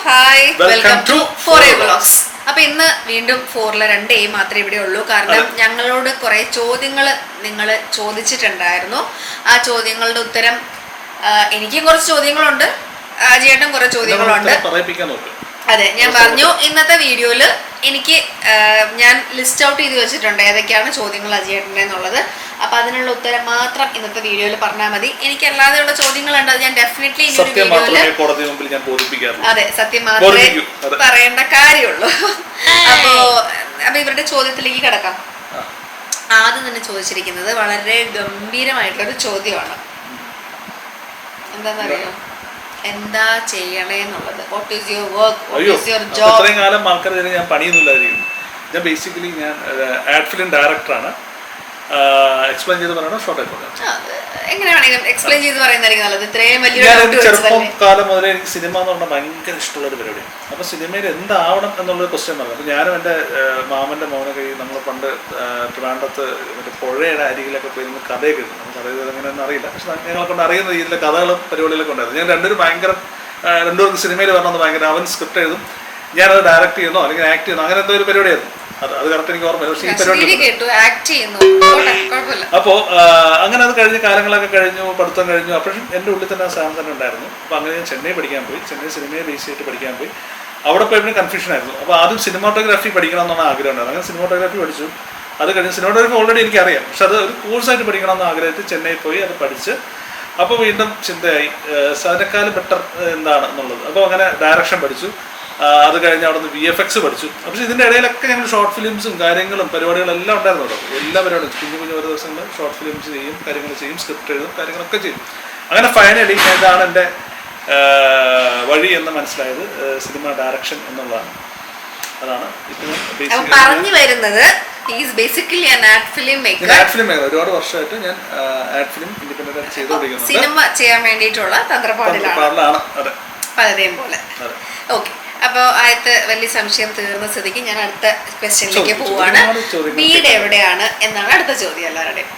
Hi welcome to 4A vlogs. അപ്പൊ ഇന്ന് വീണ്ടും 4ലെ 2A മാത്രമേ ഇവിടെ ഉള്ളൂ. കാരണം ഞങ്ങളോട് കുറെ ചോദ്യങ്ങൾ നിങ്ങൾ ചോദിച്ചിട്ടുണ്ടായിരുന്നു. ആ ചോദ്യങ്ങളുടെ ഉത്തരം എനിക്കും കുറച്ച് ചോദ്യങ്ങളുണ്ട്, അജയേട്ടൻ കുറെ ചോദ്യങ്ങളുണ്ട്. അതെ, ഞാൻ പറഞ്ഞു ഇന്നത്തെ വീഡിയോയില് എനിക്ക് ഞാൻ ലിസ്റ്റ് ഔട്ട് ചെയ്ത് വെച്ചിട്ടുണ്ട് ഏതൊക്കെയാണ് ചോദ്യങ്ങൾ അജയേട്ടൻ്റെ എന്നുള്ളത്. അപ്പൊ അതിനുള്ള ഉത്തരം മാത്രം ഇന്നത്തെ വീഡിയോയിൽ പറഞ്ഞാൽ മതി. എനിക്ക് അല്ലാതെയുള്ള ചോദ്യങ്ങളുണ്ട്, അത് ഞാൻ ഡെഫിനറ്റ്ലി അതെ സത്യം മാത്രമേ പറയേണ്ട കാര്യമുള്ളൂ. അപ്പോ ഇവരുടെ ചോദ്യത്തിലേക്ക് കിടക്കാം. ആദ്യം തന്നെ ചോദിച്ചിരിക്കുന്നത് വളരെ ഗംഭീരമായിട്ടുള്ളൊരു ചോദ്യമാണ്. എന്താണെന്നറിയോ? എന്താ ചെയ്യണേന്നുള്ളത്. What is your work, what is your job? ഇത്രയും കാലം ആൾക്കാർ ഞാൻ പണിയൊന്നുമില്ലായിരിക്കും. ഞാൻ ബേസിക്കലി ഞാൻ ആഡ് ഫിലിം ഡയറക്ടറാണ്. എക്സ്പ്ലെയിൻ ചെയ്ത് പറയണോ ഷോർട്ട് ആയിട്ട് പറയാം? എങ്ങനെ വേണമെങ്കിലും എക്സ്പ്ലെയിൻ ചെയ്ത് പറയുന്നതായിരിക്കും നല്ലത്. ഇത്രയും വലിയ ചെറുപ്പം കാലം മുതലേ എനിക്ക് സിനിമ എന്ന് പറഞ്ഞാൽ ഭയങ്കര ഇഷ്ടമുള്ളൊരു പരിപാടിയാണ്. അപ്പോൾ സിനിമയിൽ എന്താവണം എന്നുള്ളൊരു ക്വസ്റ്റ്യൻ പറഞ്ഞു. അപ്പോൾ ഞാനും എൻ്റെ മാമൻ്റെ മോനൊക്കെ നമ്മൾ പണ്ട് ട്രിവാൻഡ്രത്ത് മറ്റേ പുഴയുടെ അരികിലൊക്കെ പോയി നമ്മൾ കഥയൊക്കെ എഴുതും. നമുക്ക് കഥ എങ്ങനെയൊന്നും അറിയില്ല, പക്ഷെ ഞങ്ങളെ കൊണ്ട് അറിയുന്ന രീതിയിലെ കഥകളും പരിപാടികളൊക്കെ ഉണ്ടായിരുന്നു. ഞാൻ രണ്ടുപേരും ഭയങ്കര രണ്ടുപേർക്ക് സിനിമയിൽ പറഞ്ഞത് ഭയങ്കര അവൻ സ്ക്രിപ്റ്റ് എഴുതും, ഞാനത് ഡയറക്റ്റ് ചെയ്യുന്നോ അല്ലെങ്കിൽ ആക്ട് ചെയ്യുന്നോ അങ്ങനത്തെ ഒരു പരിപാടിയായിരുന്നു. അത് കറക്റ്റ് എനിക്ക് ഓർമ്മ. പക്ഷേ ഈ പരിപാടി അപ്പോൾ അങ്ങനെ അത് കഴിഞ്ഞ് കാലങ്ങളൊക്കെ കഴിഞ്ഞു, പഠിത്തം കഴിഞ്ഞു. അപ്പോഴും എൻ്റെ ഉള്ളിൽ തന്നെ ആ സാധനം തന്നെ ഉണ്ടായിരുന്നു. അപ്പോൾ അങ്ങനെ ഞാൻ ചെന്നൈ പഠിക്കാൻ പോയി. ചെന്നൈ സിനിമയെ ബേസ് ചെയ്തിട്ട് പഠിക്കാൻ പോയി. അവിടെ പോയപ്പോൾ കൺഫ്യൂഷൻ ആയിരുന്നു. അപ്പോൾ ആദ്യം സിനിമാറ്റോഗ്രാഫി പഠിക്കണം എന്നാണ് ആഗ്രഹം ഉണ്ടായിരുന്നു. അങ്ങനെ സിനിമാറ്റോഗ്രാഫി പഠിച്ചു. അത് കഴിഞ്ഞ് സിനിമാറ്റോഗ്രാഫി ഓൾറെഡി എനിക്കറിയാം, പക്ഷെ അത് ഒരു കോഴ്സായിട്ട് പഠിക്കണം എന്ന് ആഗ്രഹിച്ച് ചെന്നൈ പോയി അത് പഠിച്ച്. അപ്പോൾ വീണ്ടും ചിന്തയായി അതിനേക്കാളും ബെറ്റർ എന്താണ് എന്നുള്ളത്. അപ്പോൾ അങ്ങനെ ഡയറക്ഷൻ പഠിച്ചു. അത് കഴിഞ്ഞ് അവിടെ നിന്ന് VFX പഠിച്ചു. പക്ഷേ ഇതിൻ്റെ ഇടയിലൊക്കെ ഞങ്ങൾ ഷോർട്ട് ഫിലിംസും കാര്യങ്ങളും പരിപാടികളെല്ലാം ഉണ്ടായിരുന്നു കേട്ടോ. എല്ലാ പരിപാടിയും കുഞ്ഞു ഓരോ ദിവസങ്ങൾ ഷോർട്ട് ഫിലിംസ് ചെയ്യും, കാര്യങ്ങൾ ചെയ്യും, സ്ക്രിപ്റ്റ് എഴുതും, കാര്യങ്ങളൊക്കെ ചെയ്യും. അങ്ങനെ ഫൈനലി ഇതാണ് എൻ്റെ വഴി എന്ന് മനസ്സിലായത്, സിനിമ ഡയറക്ഷൻ എന്നുള്ളതാണ്. അതാണ് ഇപ്പോൾ പറഞ്ഞു വരുന്നത്. ഒരുപാട് വർഷമായിട്ട് ഞാൻ ആഡ് ഫിലിം ഇൻഡിപെൻഡന്റ് ആയിട്ട് ചെയ്തുകൊണ്ടിരിക്കുന്നു. സിനിമ ചെയ്യാൻ വേണ്ടിയിട്ടുള്ള തന്ത്രപ്പാടിലാണ് പലരെയും പോലെ. ഓക്കെ, അപ്പോൾ ആദ്യത്തെ വലിയ സംശയം തീർന്ന സ്ഥിതിക്ക് ഞാൻ അടുത്ത ക്വസ്റ്റ്യനിലേക്ക് പോവാണ്. വീട് എവിടെയാണ് എന്നാണ് അടുത്ത ചോദ്യം എല്ലാവരുടെയും.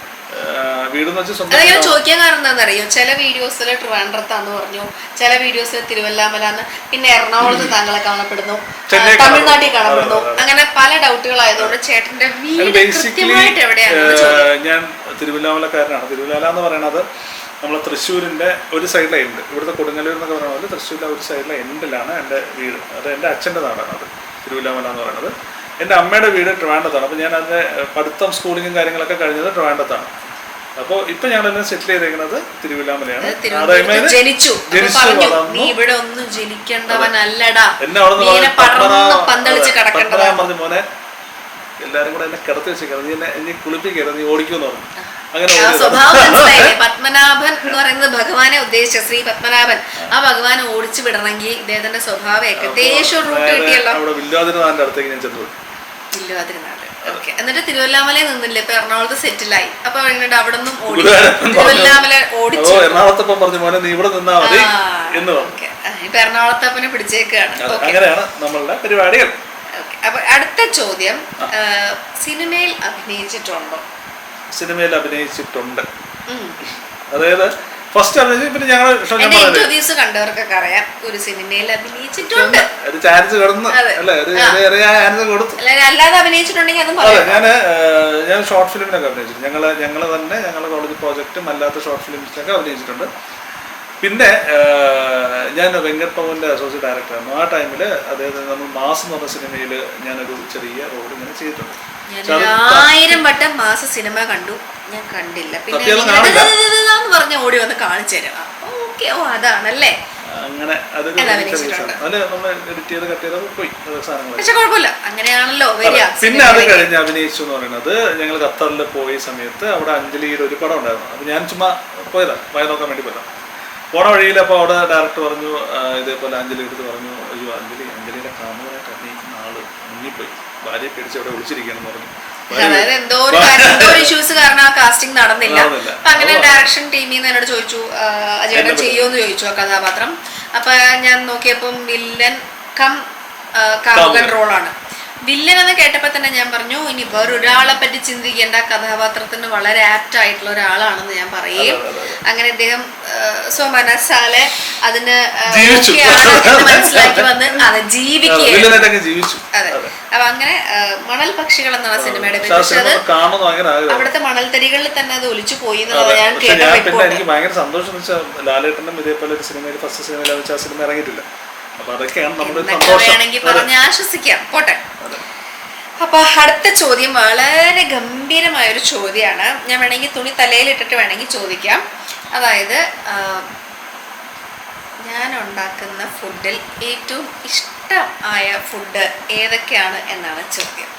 അതെങ്ങനെ ചോദിക്കാൻ കാരണം എന്താണെന്നറിയോ? ചില വീഡിയോസിൽ ട്രിവാൻഡ്രത്താന്ന് പറഞ്ഞു, ചില വീഡിയോസിൽ തിരുവല്ലാമലാന്ന്, പിന്നെ എറണാകുളത്ത് താങ്കളെ കാണപ്പെടുന്നു, തമിഴ്നാട്ടിൽ കാണപ്പെടുന്നു. അങ്ങനെ പല ഡൗട്ടുകളായതുകൊണ്ട് ചേട്ടന്റെ വീട് കൃത്യമായിട്ട് എവിടെയാണ്? ഞാൻ തിരുവല്ലാമലക്കാരനാണ്. തിരുവല്ല എന്ന് പറയുന്നത് നമ്മൾ തൃശ്ശൂരിൻ്റെ ഒരു സൈഡിലെ എൻഡ്, ഇവിടുത്തെ കൊടുങ്ങല്ലൂർ എന്നൊക്കെ പറയുന്നത് തൃശ്ശൂരിലെ ഒരു സൈഡിലെ എൻഡിലാണ് എൻ്റെ വീട്. അത് എൻ്റെ അച്ഛൻ്റെ നാടാണ് അത് തിരുവല്ലാമല എന്ന് പറയുന്നത്. എൻ്റെ അമ്മയുടെ വീട് ട്രിവാൻഡ്രത്താണ്. അപ്പോൾ ഞാൻ അതിൻ്റെ പഠിത്തം സ്കൂളിങ്ങും കാര്യങ്ങളൊക്കെ കഴിഞ്ഞത് ട്രിവാൻഡ്രത്താണ്. അപ്പോൾ ഇപ്പം ഞങ്ങളെല്ലാം സെറ്റിൽ ചെയ്തേക്കുന്നത് തിരുവല്ലാമലയാണ്. ജനിച്ചു ഇവിടെ ഒന്നും ജനിക്കേണ്ടവനല്ലടാ, എന്നെ അവിടെ പറഞ്ഞു മോനെ എല്ലാവരും കൂടെ എന്നെ കിടത്തി വെച്ചേക്കരുത്, നീ എന്നെ കുളിപ്പിക്കരുത്, നീ ഓടിക്കുമെന്ന് പറഞ്ഞു. പത്മനാഭൻ എന്ന് പറയുന്നത് ഭഗവാനെ ഉദ്ദേശിച്ച ശ്രീ പത്മനാഭൻ. ആ ഭഗവാനെ ഓടിച്ചു വിടണമെങ്കിൽ ഇദ്ദേഹത്തിന്റെ സ്വഭാവം ഏകദേശം റൂട്ട് കിട്ടിയല്ലോ. വില്ലുവാതിരുന്നാളിന്റെ അടുത്തേക്ക് ഞാൻ ചെന്നു. വില്ലുവാതിരുന്നാൾ. ഓക്കെ, എന്നിട്ട് തിരുവല്ലാമലയിൽ നിന്നില്ല, ഇപ്പൊ എറണാകുളത്ത് സെറ്റിലായി. അപ്പൊ അവിടെ നിന്നും തിരുവല്ലാമല ഓടിച്ചു എറണാകുളത്തപ്പം പറഞ്ഞു മോനെ നീ ഇവിടെ നിന്നാ മതി എന്ന് പറഞ്ഞു. ഇപ്പൊ എറണാകുളത്തപ്പനെ പിടിച്ചേക്കാണ്. അങ്ങനെയാണ് നമ്മളുടെ പരിപാടികൾ. അപ്പൊ അടുത്ത ചോദ്യം, സിനിമയിൽ അഭിനയിച്ചിട്ടുണ്ടോ? സിനിമയിൽ അഭിനയിച്ചിട്ടുണ്ട്. അതായത് ഫസ്റ്റ് അഭിനയിച്ചു, പിന്നെ ഞങ്ങൾ ഇന്റർവ്യൂസ് കണ്ടവർക്കൊക്കെ അറിയാം ഒരു സിനിമയിൽ അഭിനയിച്ചിട്ടുണ്ട്. ഒരു ചാൻസ് കിടന്നു അല്ലേ, ചാൻസ് കൊടുത്തു. അല്ലാതെ അഭിനയിച്ചിട്ടുണ്ടെങ്കിൽ അതും ഞാൻ ഷോർട്ട് ഫിലിമിനൊക്കെ അഭിനയിച്ചിട്ടുണ്ട്. ഞങ്ങൾ തന്നെ ഞങ്ങളുടെ കോളേജ് പ്രോജക്റ്റും അല്ലാത്ത ഷോർട്ട് ഫിലിംസിനൊക്കെ അഭിനയിച്ചിട്ടുണ്ട്. പിന്നെ ഞാൻ വെങ്കട്ട് പവന്റെ അസോസിയേറ്റ് ഡയറക്ടറായിരുന്നു. ആ ടൈമിൽ അതായത് നമ്മൾ മാസ് എന്ന് പറഞ്ഞ സിനിമയിൽ ഞാനൊരു ചെറിയ റോൾ ഇങ്ങനെ ചെയ്തിട്ടുണ്ട്. 1000 വട്ടം മാസ സിനിമ കണ്ടു, ഞാൻ കണ്ടില്ല. പിന്നെ പറഞ്ഞ ഓടി വന്ന് കാണിച്ചു തരാം. ഓക്കെ, ഓ അതാണല്ലേ. അങ്ങനെ അതൊരു നമ്മൾ എഡിറ്റ് ചെയ്ത് കട്ട് ചെയ്ത് പോയി സാധനങ്ങൾ. പക്ഷെ കുഴപ്പമില്ല, അങ്ങനെയാണല്ലോ. പിന്നെ അത് കഴിഞ്ഞ് അഭിനയിച്ചു എന്ന് പറയുന്നത് ഞങ്ങൾ ഖത്തറിൽ പോയ സമയത്ത് അവിടെ അഞ്ജലിയുടെ ഒരു പടം ഉണ്ടായിരുന്നു. അപ്പൊ ഞാൻ ചുമ്മാ പോയതാ, വായ നോക്കാൻ വേണ്ടി പോയതാ. പോണ വഴിയിൽ അപ്പോൾ അവിടെ ഡയറക്ടർ പറഞ്ഞു, ഇതേപോലെ അഞ്ജലി എടുത്ത് പറഞ്ഞു, അയ്യോ അഞ്ജലിയുടെ കാമുകനായിട്ട് അഭിനയിക്കുന്ന ആള് മുങ്ങിപ്പോയി, ഭാര്യയെ പേടിച്ച് അവിടെ ഒളിച്ചിരിക്കുകയാണെന്ന് പറഞ്ഞു. അതായത് എന്തോ ഒരു ഇഷ്യൂസ് കാരണം ആ കാസ്റ്റിംഗ് നടന്നില്ല. അപ്പൊ അങ്ങനെ ഡയറക്ഷൻ ടീമിൽ നിന്ന് എന്നോട് ചോദിച്ചു, അജയേട്ടൻ ചെയ്യുമെന്ന് ചോദിച്ചു ആ കഥാപാത്രം. അപ്പൊ ഞാൻ നോക്കിയപ്പം വില്ലൻ കം കാമുകൻ റോളാണ്. വില്ലൻ എന്ന് കേട്ടപ്പോൾ തന്നെ ഞാൻ പറഞ്ഞു ഇനി വേറൊരാളെ പറ്റി ചിന്തിക്കേണ്ട, കഥാപാത്രത്തിന് വളരെ ആപ്റ്റ് ആയിട്ടുള്ള ഒരാളാണെന്ന് ഞാൻ പറയും. അങ്ങനെ ഇദ്ദേഹം സ്വമനസാലെ അതിന് എന്ന് മനസ്സിലാക്കി വന്ന് അത് ജീവിക്കുകയാണ്. അതെ. അപ്പൊ അങ്ങനെ മണൽ പക്ഷികൾ എന്നാണ് സിനിമയുടെ പേര്. പക്ഷെ അത് അവിടുത്തെ മണൽത്തരികളിൽ തന്നെ അത് ഒലിച്ചു പോയി എന്നുള്ളത് ഞാൻ കേട്ടപ്പോൾ എനിക്ക് ഭയങ്കര സന്തോഷം. ലാലേട്ടനും ഇതേപോലെ ഒരു സിനിമയിൽ ഫസ്റ്റ് സിനിമയിൽ വെച്ച് ആ സിനിമ ഇറങ്ങിയിട്ടില്ല. അപ്പൊ അതൊക്കെയാണ് നമ്മുടെ വേണമെങ്കിൽ പറഞ്ഞ് ആശ്വസിക്കാം. പോട്ടെ. അപ്പൊ അടുത്ത ചോദ്യം വളരെ ഗംഭീരമായ ഒരു ചോദ്യമാണ്. ഞാൻ വേണമെങ്കിൽ തുണി തലയിലിട്ടിട്ട് വേണമെങ്കിൽ ചോദിക്കാം. അതായത് ഞാൻ ഉണ്ടാക്കുന്ന ഫുഡിൽ ഏറ്റവും ഇഷ്ടമായ ഫുഡ് ഏതൊക്കെയാണ് എന്നാണ് ചോദ്യം.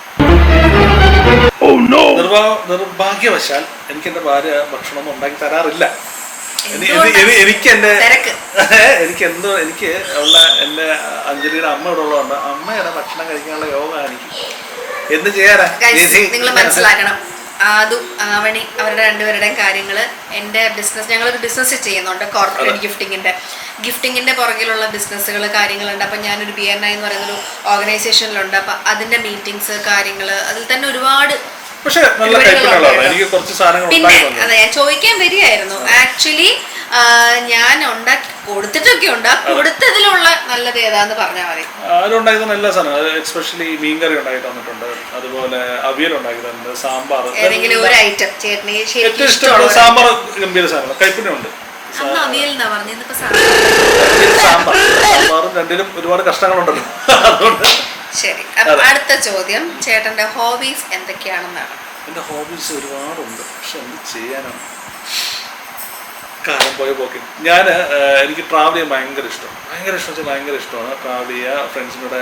നിർഭാഗ്യവശാൽ എനിക്ക് എന്റെ ഭാര്യ ഭക്ഷണം ഉണ്ടാക്കി തരാറില്ല. എനിക്ക് ഉള്ള എന്റെ അഞ്ജലിയുടെ അമ്മ ഇവിടെ ഉള്ളതുകൊണ്ട് അമ്മയുടെ ഭക്ഷണം കഴിക്കാനുള്ള യോഗം എനിക്ക് എന്ത് ചെയ്യാനാ. നിങ്ങൾ മനസ്സിലാക്കണം, ആദു ആവണി അവരുടെ രണ്ടുപേരുടെയും കാര്യങ്ങള് എൻ്റെ ബിസിനസ്, ഞങ്ങളൊരു ബിസിനസ് ചെയ്യുന്നുണ്ട്, കോർപ്പറേറ്റ് ഗിഫ്റ്റിങ്ങിന്റെ പുറകിലുള്ള ബിസിനസ്സുകൾ കാര്യങ്ങളുണ്ട്. അപ്പം ഞാനൊരു BNI എന്ന് പറയുന്നൊരു ഓർഗനൈസേഷനിലുണ്ട്. അപ്പം അതിന്റെ മീറ്റിംഗ്സ് കാര്യങ്ങള് അതിൽ തന്നെ ഒരുപാട്. പിന്നെ അതെ, ഞാൻ ചോദിക്കാൻ വരികയായിരുന്നു. ആക്ച്വലി ഞാൻ ഉണ്ടാക്കി കൊടുത്തിട്ടൊക്കെ ഉണ്ട്. കൊടുത്തതിലുള്ള നല്ലത് ഏതാന്ന് പറഞ്ഞാൽ മതി. അതുണ്ടാക്കുന്ന എല്ലാ സാധനം, എസ്പെഷ്യലി മീൻകറി ഉണ്ടാക്കി തന്നിട്ടുണ്ട്, അതുപോലെ അവിയൽ ഉണ്ടാക്കി തന്നിട്ടുണ്ട്, സാമ്പാർ, ഏതെങ്കിലും ഒരു ഐറ്റം ചേട്ടന് ഏറ്റവും ഇഷ്ടമുള്ള സാമ്പാർ ഗംഭീര സാധനം. കൈപ്പുണ്യുണ്ട്. സാമ്പാറും രണ്ടിലും ഒരുപാട് കഷ്ടങ്ങളുണ്ടല്ലോ, അതുകൊണ്ട്. ശരി, അടുത്ത ചോദ്യം, ചേട്ടന്റെ ഹോബീസ് എന്തൊക്കെയാണെന്നാണ്. എന്റെ ഹോബീസ് ഒരുപാടുണ്ട്, പക്ഷെ എന്ത് ചെയ്യാനാണ്, കാലം പോയ പോക്കി. എനിക്ക് ട്രാവൽ ചെയ്യാൻ ഭയങ്കര ഇഷ്ടമാണ്. ട്രാവൽ ചെയ്യുക, ഫ്രണ്ട്സിനോട്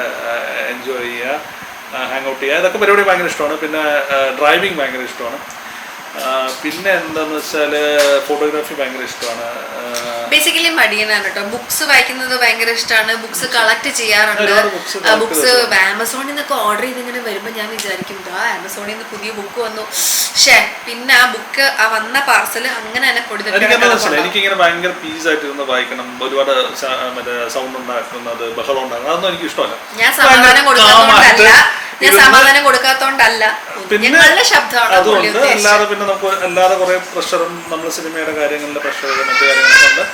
എൻജോയ് ചെയ്യുക, ഹാങ് ഔട്ട് ചെയ്യുക, ഇതൊക്കെ പരിപാടി ഭയങ്കര ഇഷ്ടമാണ്. പിന്നെ ഡ്രൈവിങ് ഭയങ്കര ഇഷ്ടമാണ്. പിന്നെ എന്താന്ന് വെച്ചാൽ ഫോട്ടോഗ്രാഫി ഭയങ്കര ഇഷ്ടമാണ്. ബേസിക്കലി മടിയനാണ് കേട്ടോ. ബുക്സ് വായിക്കുന്നത് ഭയങ്കര ഇഷ്ടമാണ്. ബുക്സ് കളക്ട് ചെയ്യാറുണ്ട്. ബുക്സ് ആമസോണിൽ നിന്നൊക്കെ ഓർഡർ ചെയ്തിങ്ങനെ വരുമ്പോൾ ഞാൻ വിചാരിക്കും ആമസോണിൽ നിന്ന് പുതിയ ബുക്ക് വന്നു, പിന്നെ ആ ബുക്ക് ആ വന്ന പാർസൽ അങ്ങനെ തന്നെ എനിക്കിങ്ങനെ ഭയങ്കര പീസായിട്ട് ഇരുന്ന് വായിക്കണം. ഒരുപാട് മറ്റേ സൗണ്ട് ഉണ്ടാക്കുന്നത്, ബഹളം ഉണ്ടാക്കുന്നത്, അതൊന്നും എനിക്ക് ഇഷ്ടമല്ല. ഞാൻ സമാധാനം കൊടുക്കാത്തോണ്ടല്ല, അതുകൊണ്ട് അല്ലാതെ പിന്നെ നമുക്ക് അല്ലാതെ കുറെ പ്രഷറും നമ്മൾ സിനിമയുടെ കാര്യങ്ങളിലെ പ്രഷറുകളും മറ്റു കാര്യങ്ങളൊക്കെ ഉണ്ട്.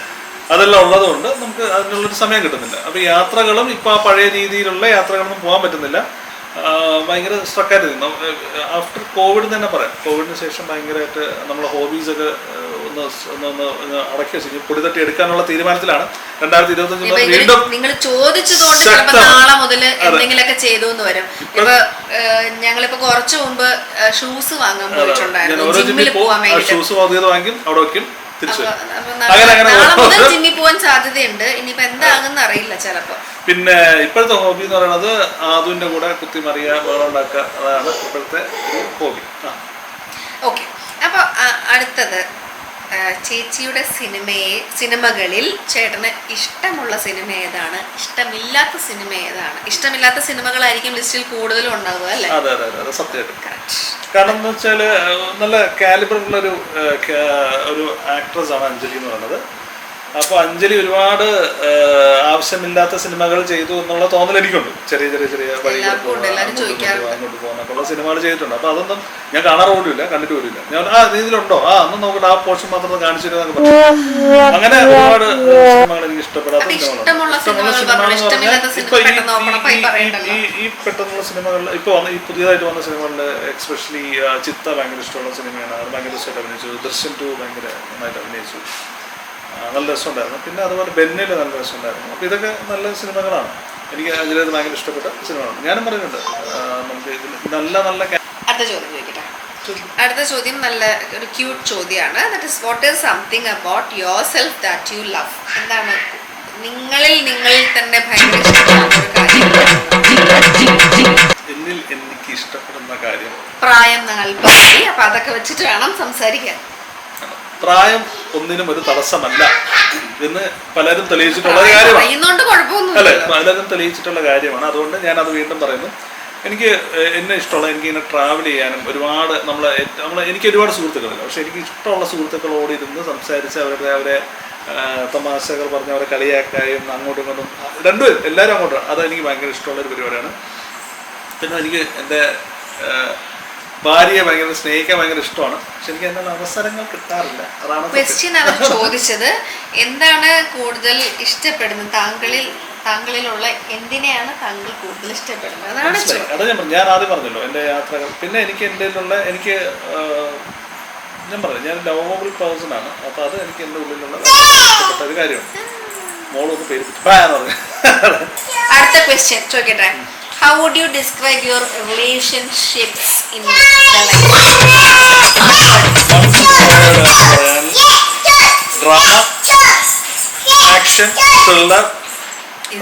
അതെല്ലാം ഉള്ളതുകൊണ്ട് നമുക്ക് അതിനുള്ളൊരു സമയം കിട്ടുന്നില്ല. അപ്പോൾ യാത്രകളും ഇപ്പോൾ ആ പഴയ രീതിയിലുള്ള യാത്രകളൊന്നും പോകാൻ പറ്റുന്നില്ല. ഭയങ്കര സ്ട്രക്കായിട്ട് നിന്നു. ആഫ്റ്റർ കോവിഡ് തന്നെ പറയാം. കോവിഡിന് ശേഷം ഭയങ്കരമായിട്ട് നമ്മളെ ഹോബീസൊക്കെ ഒന്ന് അടക്കി വെച്ച് പൊടിതട്ടി എടുക്കാനുള്ള തീരുമാനത്തിലാണ്. 2025 വീണ്ടും നിങ്ങൾ ചോദിച്ചതുകൊണ്ട് നാളെ മുതൽ എന്തെങ്കിലുമൊക്കെ ചെയ്തു എന്ന് വരും. ഇപ്പൊ ഞങ്ങളിപ്പോ കുറച്ചു മുമ്പ് ഷൂസ് വാങ്ങാൻ പോയിട്ടുണ്ടായിരുന്നു. ജിമ്മിൽ പോകാൻ വേണ്ടി ഷൂസ് വാങ്ങിക്കും, അവിടെ വയ്ക്കും, തിരിച്ചു. ജിമ്മിൽ പോകാൻ സാധ്യതയുണ്ട്. ഇനിയിപ്പോ എന്താകുന്ന അറിയില്ല ചിലപ്പോ. പിന്നെ ഇപ്പോഴത്തെ ഹോബി എന്ന് പറയുന്നത് ആദുവിന്റെ കൂടെ കുത്തിമറിയുക, ബഹളം ഉണ്ടാക്കുക, അതാണ് ഇപ്പോഴത്തെ ഹോബി. ഓക്കെ, അപ്പൊ അടുത്തത്, ചേച്ചിയുടെ സിനിമകളിൽ ചേട്ടന് ഇഷ്ടമുള്ള സിനിമ ഏതാണ്, ഇഷ്ടമില്ലാത്ത സിനിമ ഏതാണ്? ഇഷ്ടമില്ലാത്ത സിനിമകളായിരിക്കും ലിസ്റ്റിൽ കൂടുതലും ഉണ്ടാവുക അല്ലേ? അതെ അതെ അതെ, സത്യമായിട്ടും. കാരണം എന്ന് വെച്ചാല് നല്ല കാലിബറുള്ള ഒരു ആക്ട്രസ് ആണ് അഞ്ജലി എന്ന് പറയുന്നത്. അപ്പോൾ അഞ്ജലി ഒരുപാട് ആവശ്യമില്ലാത്ത സിനിമകൾ ചെയ്തു എന്നുള്ള തോന്നൽ എനിക്കുണ്ട്. ചെറിയ വഴികൾ അങ്ങോട്ട് പോകുന്നൊക്കെയുള്ള സിനിമകൾ ചെയ്തിട്ടുണ്ട്. അപ്പോൾ അതൊന്നും ഞാൻ കാണാറ് പോലുമില്ല, കണ്ടിട്ട് പോലുമില്ല. ഞാൻ ഇതിലുണ്ടോ, അന്ന് നോക്കട്ടെ, ആ പോർഷൻ മാത്രം കാണിച്ചു തരുന്നൊക്കെ പറഞ്ഞു. അങ്ങനെ ഒരുപാട് സിനിമകൾ എനിക്ക് ഇഷ്ടപ്പെടാത്ത ഈ പെട്ടെന്നുള്ള സിനിമകളിൽ ഇപ്പോൾ ഈ പുതിയതായിട്ട് വന്ന സിനിമകളിൽ എക്സ്പെഷ്യലി ചിത്ത ഭയങ്കര ഇഷ്ടമുള്ള സിനിമയാണ്. അത് ഭയങ്കര ഇഷ്ടമായിട്ട് അഭിനയിച്ചു. ദൃശ്യം 2 ഭയങ്കര നന്നായിട്ട് അഭിനയിച്ചു, നല്ല രസമുണ്ടായിരുന്നു. പിന്നെ അതുപോലെ ബെന്നിൽ നല്ല രസമുണ്ടായിരുന്നു. അപ്പോൾ ഇതൊക്കെ നല്ല സിനിമകളാണ്. എനിക്ക് അതിലേത് ഭയങ്കര ഇഷ്ടപ്പെട്ട സിനിമകളാണ്. ഞാനും പറയുന്നുണ്ട് നമുക്ക് നല്ല അടുത്ത ചോദ്യം ചോദിക്കട്ടെ. അടുത്ത ചോദ്യം നല്ല ഒരു ക്യൂട്ട് ചോദ്യമാണ്. That is, what is something about your self that you love? എന്താണ് നിങ്ങളിൽ തന്നെ ഭയങ്കര ഇഷ്ടപ്പെടുന്ന ഒരു കാര്യം? എന്നിൽ എനിക്ക് ഇഷ്ടപ്പെടുന്ന കാര്യം പ്രായം 40. അപ്പൊ അതൊക്കെ വെച്ചിട്ട് വേണം സംസാരിക്കാൻ. പ്രായം ഒന്നിനും ഒരു തടസ്സമല്ല എന്ന് പലരും തെളിയിച്ചിട്ടുള്ള കാര്യമാണ്. അല്ലെ, പലരും തെളിയിച്ചിട്ടുള്ള കാര്യമാണ്. അതുകൊണ്ട് ഞാൻ അത് വീണ്ടും പറയുന്നു. എന്നെ ഇഷ്ടമുള്ള, എനിക്കിങ്ങനെ ട്രാവൽ ചെയ്യാനും ഒരുപാട് എനിക്ക് ഒരുപാട് സുഹൃത്തുക്കളില്ല. പക്ഷെ എനിക്ക് ഇഷ്ടമുള്ള സുഹൃത്തുക്കളോട് ഇരുന്ന് സംസാരിച്ച് അവരെ തമാശകൾ പറഞ്ഞ് അവരെ കളിയാക്കായും അങ്ങോട്ടും ഇങ്ങോട്ടും രണ്ടുപേരും എല്ലാവരും അങ്ങോട്ടും, അതെനിക്ക് ഭയങ്കര ഇഷ്ടമുള്ളൊരു പരിപാടിയാണ്. പിന്നെ എനിക്ക് എൻ്റെ ഭാര്യയെ ഭയങ്കര സ്നേഹിക്കാൻ ഭയങ്കര ഇഷ്ടമാണ്. പക്ഷെ എനിക്ക് അതിനുള്ള അവസരങ്ങൾ കിട്ടാറില്ല. അതാണ് ക്വസ്റ്റ്യൻ അവർ ചോദിച്ചത്. എന്താണ് കൂടുതൽ ഇഷ്ടപ്പെടുന്നത് താങ്കളിലുള്ള എന്തിനെയാണ് താങ്കൾ കൂടുതൽ ഇഷ്ടപ്പെടുന്നത്? അതാണ് ചോദ്യം. ഞാൻ ആദ്യം പറഞ്ഞല്ലോ എൻ്റെ യാത്രകൾ. പിന്നെ എനിക്ക് എൻ്റെ എനിക്ക് ഞാൻ പറഞ്ഞു ഞാൻ ലവബിൾ പേഴ്സൺ ആണ്. അപ്പോൾ അത് എനിക്ക് എൻ്റെ ഉള്ളിലുള്ള ഇഷ്ടപ്പെട്ട ഒരു കാര്യമാണ്. മോളൊന്ന് പേര് പറഞ്ഞു. അടുത്ത ക്വസ്റ്റ്യൻ ചോദിക്കട്ടെ. How would you describe your relationships in the life? Drama, action, thriller,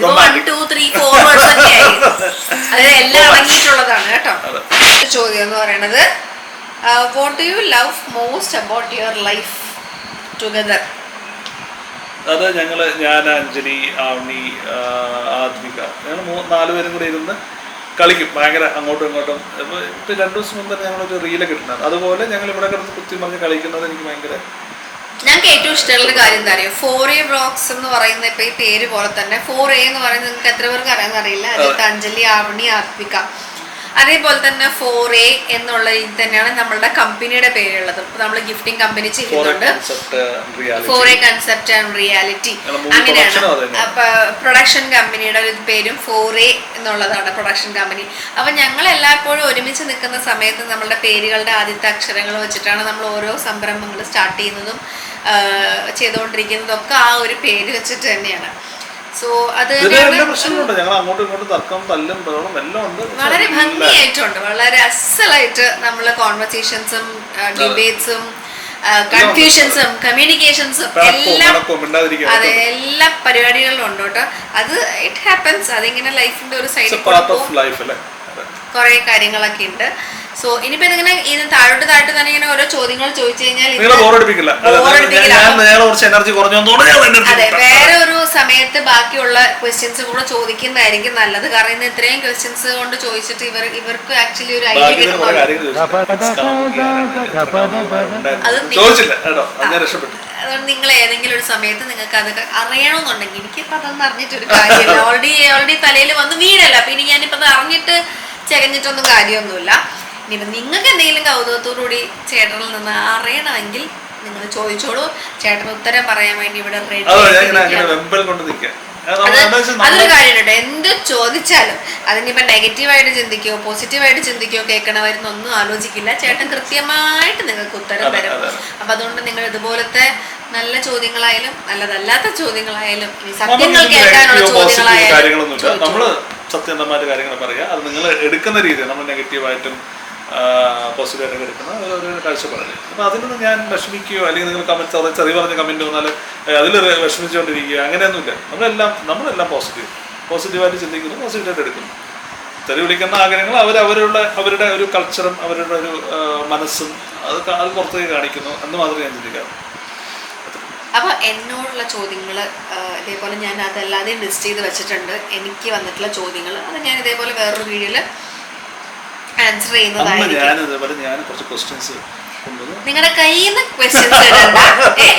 romantic. 1, 2, 3, 4 words ഒക്കെയായി. അതായത് എല്ലാം അടങ്ങിയിട്ടുള്ളതാണ് കേട്ടോ. ചോദ്യം എന്ന് പറയുന്നത് what do you love most about your life together? അത് ഞാൻ അഞ്ജലി, ആവണി, ആദ്വിക, ഞങ്ങൾ 4 പേരും കൂടി ഇരുന്ന് കളിക്കും. ഭയങ്കര അങ്ങോട്ടും ഇങ്ങോട്ടും. ഇപ്പോൾ 2 ദിവസം മുമ്പ് ഞങ്ങളൊരു റീലൊക്കെ ഇട്ടുന്നത്. അതുപോലെ ഞങ്ങൾ ഇവിടെ കിടന്ന് കുത്തിമറിഞ്ഞ് കളിക്കുന്നത് എനിക്ക് ഭയങ്കര. ഞങ്ങൾക്ക് ഏറ്റവും ഇഷ്ടമുള്ള കാര്യം എന്താ അറിയോ? 4A വ്ളോഗ്സ് എന്ന് പറയുന്ന ഇപ്പൊ ഈ പേര് പോലെ തന്നെ 4A എന്ന് പറയുന്നത് നിങ്ങൾക്ക് എത്ര പേർക്ക് അറിയാമെന്ന് അറിയില്ല. അതിൽ അഞ്ജലി, ആവണി, ആത്മിക. അതേപോലെ തന്നെ 4A എന്നുള്ള ഇത് തന്നെയാണ് നമ്മളുടെ കമ്പനിയുടെ പേരുള്ളത്. നമ്മൾ ഗിഫ്റ്റിംഗ് കമ്പനി ചെയ്യുന്നുണ്ട്. 4A കൺസെപ്റ്റ് ആൻഡ് റിയാലിറ്റി അങ്ങനെയാണ്. അപ്പൊ പ്രൊഡക്ഷൻ കമ്പനിയുടെ ഒരു പേരും 4A എന്നുള്ളതാണ് പ്രൊഡക്ഷൻ കമ്പനി. അപ്പൊ ഞങ്ങൾ എല്ലായ്പ്പോഴും ഒരുമിച്ച് നിൽക്കുന്ന സമയത്ത് നമ്മളുടെ പേരുകളുടെ ആദ്യത്തെ അക്ഷരങ്ങൾ വെച്ചിട്ടാണ് നമ്മൾ ഓരോ സംരംഭങ്ങൾ സ്റ്റാർട്ട് ചെയ്യുന്നതും ചെയ്തുകൊണ്ടിരിക്കുന്നതും ഒക്കെ ആ ഒരു പേര് വെച്ചിട്ട് തന്നെയാണ്. സോ അത് വളരെ ഭംഗിയായിട്ടുണ്ട്. വളരെ അസലായിട്ട് നമ്മള് കോൺവെർസേഷൻസും ഡിബേറ്റ്സും കൺഫ്യൂഷൻസും കമ്മ്യൂണിക്കേഷൻസും എല്ലാം അതെ എല്ലാ പരിപാടികളിലും ഉണ്ട് കേട്ടോ. അത് ഇറ്റ് ഹാപ്പൻസ്. അതിങ്ങനെ ലൈഫിന്റെ ഒരു സൈഡിൽ കുറെ കാര്യങ്ങളൊക്കെ ഉണ്ട്. സോ ഇനിയിപ്പോ ഇങ്ങനെ താഴോട്ട് തന്നെ ഇങ്ങനെ ഓരോ ചോദ്യങ്ങൾ ചോദിച്ചു കഴിഞ്ഞാൽ അതെ വേറെ ഒരു സമയത്ത് ബാക്കിയുള്ള ക്വസ്റ്റ്യൻസ് കൂടെ ചോദിക്കുന്നതായിരിക്കും നല്ലത്. കാരണം ഇന്ന് ഇത്രയും ക്വസ്റ്റ്യൻസ് കൊണ്ട് ചോദിച്ചിട്ട് ഇവർക്ക് ആക്ച്വലി ഒരു ഐഡിയ കിട്ടുന്നുണ്ട്. അതുകൊണ്ട് നിങ്ങൾ ഏതെങ്കിലും ഒരു സമയത്ത് നിങ്ങൾക്ക് അതൊക്കെ അറിയണമെന്നുണ്ടെങ്കിൽ എനിക്കിപ്പോ അതൊന്നും അറിഞ്ഞിട്ടൊരു കാര്യമില്ല. ഓൾറെഡി തലയിൽ വന്ന് വീടല്ല. പിന്നെ ഞാനിപ്പോ അത് അറിഞ്ഞിട്ട് ചകഞ്ഞിട്ടൊന്നും കാര്യമൊന്നുമില്ല. ഇനിയിപ്പോൾ നിങ്ങൾക്ക് എന്തെങ്കിലും കൗതുകത്തോടുകൂടി ചേട്ടനിൽ നിന്ന് അറിയണമെങ്കിൽ നിങ്ങൾ ചോദിച്ചോളൂ. ചേട്ടന് ഉത്തരം പറയാൻ വേണ്ടി ഇവിടെ റെഡി. അതൊരു കാര്യമുണ്ട്. എന്ത് ചോദിച്ചാലും അതിനിപ്പോൾ നെഗറ്റീവായിട്ട് ചിന്തിക്കോ പോസിറ്റീവായിട്ട് ചിന്തിക്കോ കേൾക്കണമായിരുന്നൊന്നും ആലോചിക്കില്ല. ചേട്ടൻ കൃത്യമായിട്ട് നിങ്ങൾക്ക് ഉത്തരം തരും. അപ്പം അതുകൊണ്ട് നിങ്ങൾ ഇതുപോലത്തെ നല്ല ചോദ്യങ്ങളായാലും നല്ലതല്ലാത്ത ചോദ്യങ്ങളായാലും സത്യങ്ങൾ കേൾക്കാനുള്ള ചോദ്യങ്ങളായാലും സത്യസന്ധമായിട്ട് കാര്യങ്ങൾ പറയുക. അത് നിങ്ങൾ എടുക്കുന്ന രീതി നമ്മൾ നെഗറ്റീവായിട്ടും പോസിറ്റീവായിട്ടൊക്കെ എടുക്കുന്ന ഒരു കാഴ്ചപ്പാടല്ലേ. അപ്പോൾ അതിനൊന്നും ഞാൻ വിഷമിക്കുകയോ അല്ലെങ്കിൽ നിങ്ങൾ കമൻറ്റ് ചെറിയ പറഞ്ഞ കമൻറ്റ് വന്നാൽ അതിൽ വിഷമിച്ചുകൊണ്ടിരിക്കുക അങ്ങനെയൊന്നുമില്ല. നമ്മളെല്ലാം പോസിറ്റീവായിട്ട് ചിന്തിക്കുന്നു, പോസിറ്റീവായിട്ട് എടുക്കുന്നു. തെറി വിളിക്കുന്ന ആഗ്രഹങ്ങൾ അവരുടെ ഒരു കൾച്ചറും അവരുടെ ഒരു മനസ്സും അത് പുറത്തേക്ക് കാണിക്കുന്നു എന്ന് മാത്രമേ ഞാൻ ചിന്തിക്കാറ്. അപ്പോൾ എന്നോടുള്ള ചോദ്യങ്ങൾ ഇതേപോലെ ഞാൻ അതല്ലാതെ ലിസ്റ്റ് ചെയ്ത് വെച്ചിട്ടുണ്ട്. എനിക്ക് വന്നിട്ടുള്ള ചോദ്യങ്ങൾ അത് ഞാൻ ഇതേപോലെ വേറൊരു വീഡിയോയിൽ ആൻസർ ചെയ്യുന്നതായിരിക്കും. നിങ്ങളുടെ കയ്യിൽ നിന്ന് ക്വസ്റ്റ്യൻസ് ഇടണ്ട.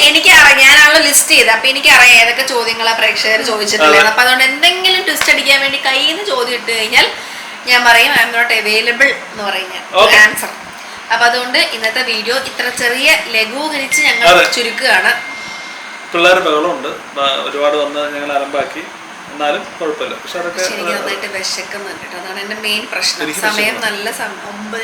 എനിക്കറിയാം, ഞാനാണല്ലോ ലിസ്റ്റ് ചെയ്ത്. അപ്പൊ എനിക്കറിയാം ഏതൊക്കെ ചോദ്യങ്ങളാ പ്രേക്ഷകർ ചോദിച്ചിട്ടുള്ളത്. അപ്പൊ അതുകൊണ്ട് എന്തെങ്കിലും ട്വിസ്റ്റ് അടിക്കാൻ വേണ്ടി കയ്യിൽ നിന്ന് ചോദ്യം ഇട്ട് കഴിഞ്ഞാൽ ഞാൻ പറയും ഐ എം നോട്ട് അവൈലബിൾ എന്ന് പറയും ഞാൻ ആൻസർ. അപ്പൊ അതുകൊണ്ട് ഇന്നത്തെ വീഡിയോ ഇത്ര ചെറിയ ലഘൂകരിച്ച് ഞങ്ങൾ ചുരുക്കുകയാണ്. പിള്ളേർ ബഹളമുണ്ട്, ഒരുപാട് വന്ന് ഞങ്ങൾ അലമ്പാക്കി. എന്നാലും കുഴപ്പമില്ല. പക്ഷെ അതൊക്കെ എനിക്ക് നന്നായിട്ട് വിശക്കുന്നുണ്ട് കേട്ടോ. അതാണ് എൻ്റെ മെയിൻ പ്രശ്നം. സമയം നല്ല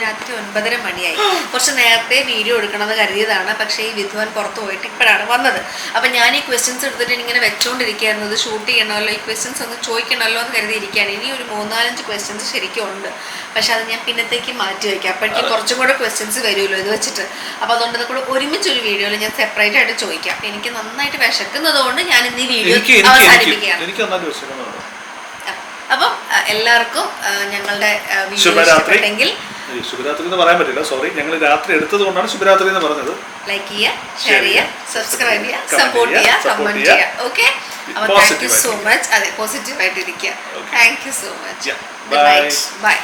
രാത്രി 9:30 മണിയായി. കുറച്ച് നേരത്തെ വീഡിയോ എടുക്കണമെന്ന് കരുതിയതാണ്. പക്ഷേ ഈ വിദ്വാൻ പുറത്ത് പോയിട്ട് ഇപ്പോഴാണ് വന്നത്. അപ്പം ഞാൻ ഈ ക്വസ്റ്റ്യൻസ് എടുത്തിട്ട് ഇങ്ങനെ വെച്ചുകൊണ്ടിരിക്കുകയായിരുന്നു. ഇത് ഷൂട്ട് ചെയ്യണമല്ലോ, ഈ ക്വസ്റ്റ്യൻസ് ഒന്ന് ചോദിക്കണമല്ലോ എന്ന് കരുതിയിരിക്കുകയാണ്. ഇനി ഒരു 3-4 ക്വസ്റ്റ്യൻസ് ശരിക്കും ഉണ്ട്. പക്ഷെ അത് ഞാൻ പിന്നത്തേക്ക് മാറ്റി വയ്ക്കാം. അപ്പോഴേക്കും കുറച്ചും കൂടെ ക്വസ്റ്റ്യൻസ് വരുമല്ലോ ഇത് വെച്ചിട്ട്. അപ്പോൾ അതുകൊണ്ട് ഇത് കൂടെ ഒരുമിച്ചൊരു വീഡിയോയിൽ ഞാൻ സെപ്പറേറ്റ് ആയിട്ട് ചോദിക്കാം. എനിക്ക് നന്നായിട്ട് വിശക്കുന്നത് കൊണ്ട് ഞാൻ ഇന്ന് ഈ വീഡിയോ അവസാനിപ്പിക്കുകയാണ്. അപ്പം എല്ലാവർക്കും ഞങ്ങളുടെ വീഡിയോ ഇഷ്ടപ്പെട്ടെങ്കിൽ ശുഭരാത്രി എന്ന് പറയാൻ പറ്റില്ല, സോറി, ഞങ്ങൾ രാത്രി എടുത്തത് കൊണ്ടാണ് ശുഭരാത്രി എന്ന് പറഞ്ഞത്. ലൈക്ക് ചെയ്യുക, ഷെയർ ചെയ്യുക, സബ്സ്ക്രൈബ് ചെയ്യുക, സപ്പോർട്ട് ചെയ്യുക, കമന്റ് ചെയ്യുക. ഓക്കെ, അപ്പോൾ താങ്ക് യു സോ മച്ച്. അതെ, പോസിറ്റീവ് ആയിട്ടിരിക്കുക. Thank you so much. By.